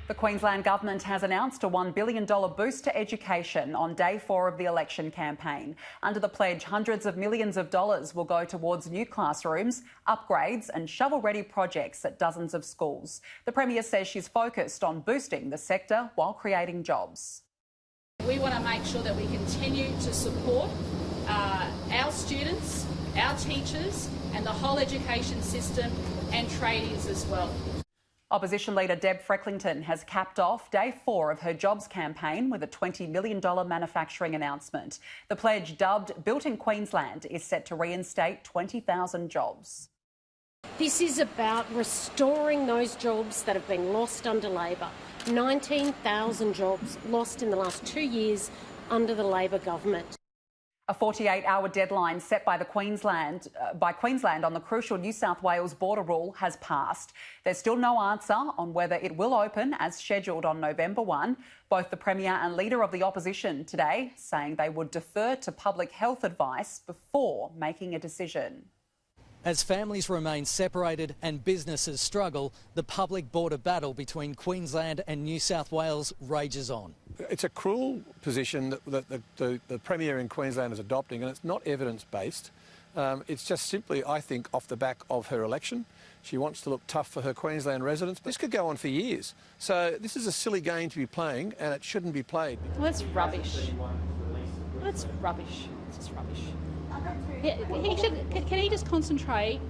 The Queensland Government has announced a $1 billion boost to education on day 4 of the election campaign. Under the pledge, hundreds of millions of dollars will go towards new classrooms, upgrades and shovel-ready projects at dozens of schools. The Premier says she's focused on boosting the sector while creating jobs. We want to make sure that we continue to support our students, our teachers and the whole education system and tradies as well. Opposition leader Ms Frecklington has capped off day 4 of her jobs campaign with a $20 million manufacturing announcement. The pledge, dubbed Built in Queensland, is set to reinstate 20,000 jobs. This is about restoring those jobs that have been lost under Labor. 19,000 jobs lost in the last 2 years under the Labor government. A 48-hour deadline set by Queensland on the crucial New South Wales border rule has passed. There's still no answer on whether it will open as scheduled on November 1. Both the Premier and Leader of the Opposition today saying they would defer to public health advice before making a decision. As families remain separated and businesses struggle, the public border battle between Queensland and New South Wales rages on. It's a cruel position that the Premier in Queensland is adopting, and it's not evidence-based. It's just simply, I think, off the back of her election. She wants to look tough for her Queensland residents. This could go on for years. So this is a silly game to be playing, and it shouldn't be played. Well, that's rubbish. That's rubbish. It's just rubbish. Yeah, can he just concentrate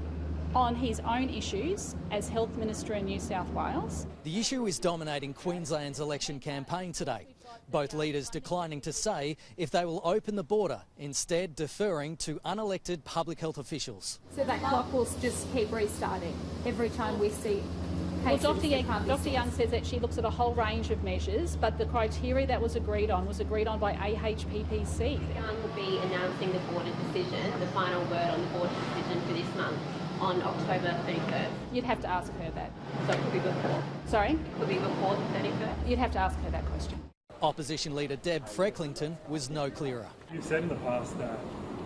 on his own issues as Health Minister in New South Wales? The issue is dominating Queensland's election campaign today. Both leaders declining to say if they will open the border, instead deferring to unelected public health officials. So that clock will just keep restarting every time we see cases. Well, Dr Young says that she looks at a whole range of measures, but the criteria that was agreed on by AHPPC. Young will be announcing the border decision, the final word on the border decision for this month, on October 31st. You'd have to ask her that. So it could be before. Sorry? It could be before the 31st. You'd have to ask her that question. Opposition leader Ms Frecklington was no clearer. You've said in the past that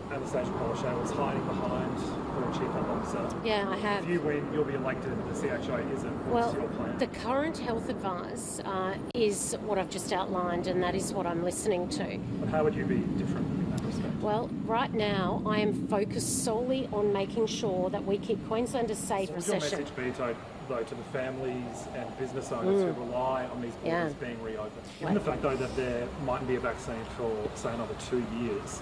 Annastacia was hiding behind her chief health officer. Yeah, I have. If you win, you'll be elected. The CHO isn't. What's your plan? The current health advice is what I've just outlined, and that is what I'm listening to. But how would you be different in that respect? Well, right now I am focused solely on making sure that we keep Queensland a safe Would recession. your message be, though, to the families and business owners who rely on these borders being reopened? Given the fact, though, that there mightn't be a vaccine for, say, another 2 years,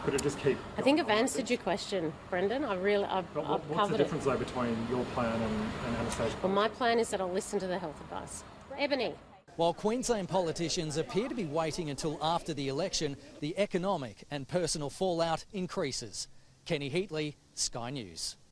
could it just keep... I think I've answered your question, Brendan. I've What's covered the difference, though, between your plan and Annastacia? Well, my plan is that I'll listen to the health advice. Ebony. While Queensland politicians appear to be waiting until after the election, the economic and personal fallout increases. Kenny Heatley, Sky News.